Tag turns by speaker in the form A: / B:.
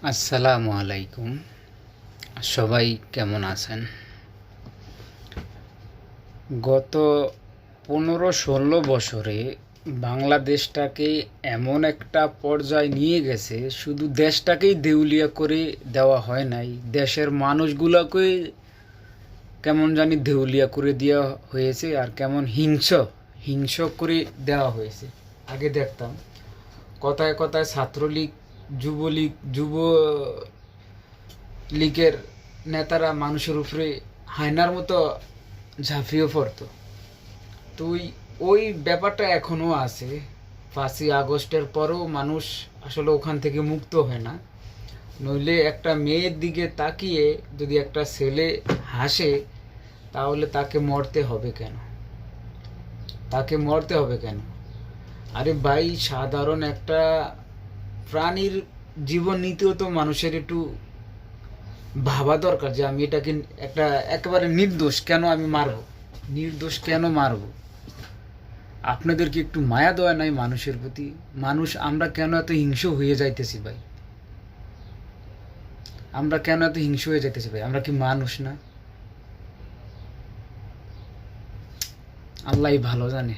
A: আসসালামু আলাইকুম। সবাই কেমন আছেন? গত 15-16 বছরে বাংলাদেশটাকে এমন একটা পর্যায়ে নিয়ে গেছে, শুধু দেশটাকেই দেউলিয়া করে দেওয়া হয় নাই, দেশের মানুষগুলোকে কেমন জানি দেউলিয়া করে দেওয়া হয়েছে। আর কেমন হিংস করে দেওয়া হয়েছে। আগে দেখতাম কথায় কথায় ছাত্রলীগ, যুবলীগ, যুব লীগের নেতারা মানুষের উপরে হায়নার মতো ঝাঁপিয়ে পড়তো। তো ওই ব্যাপারটা এখনও আছে। 5ই আগস্টের পরও মানুষ আসলে ওখান থেকে মুক্ত হয় না। নইলে একটা মেয়ের দিকে তাকিয়ে যদি একটা ছেলে হাসে, তাহলে তাকে মরতে হবে কেন? তাকে মরতে হবে কেন? আরে ভাই, সাধারণ একটা প্রাণীর জীবন নিতেও তো মানুষের একটু ভাবা দরকার যে আমি এটাকে একটা একেবারে নির্দোষ কেন আমি মারবো, নির্দোষ কেন মারবো? আপনাদের কি একটু মায়া দয়া নাই মানুষের প্রতি? মানুষ আমরা কেন এত হিংস্র হয়ে যাইতেছি ভাই? আমরা কেন এত হিংস্র হয়ে যাইতেছি ভাই? আমরা কি মানুষ না? আল্লাহই ভালো জানে।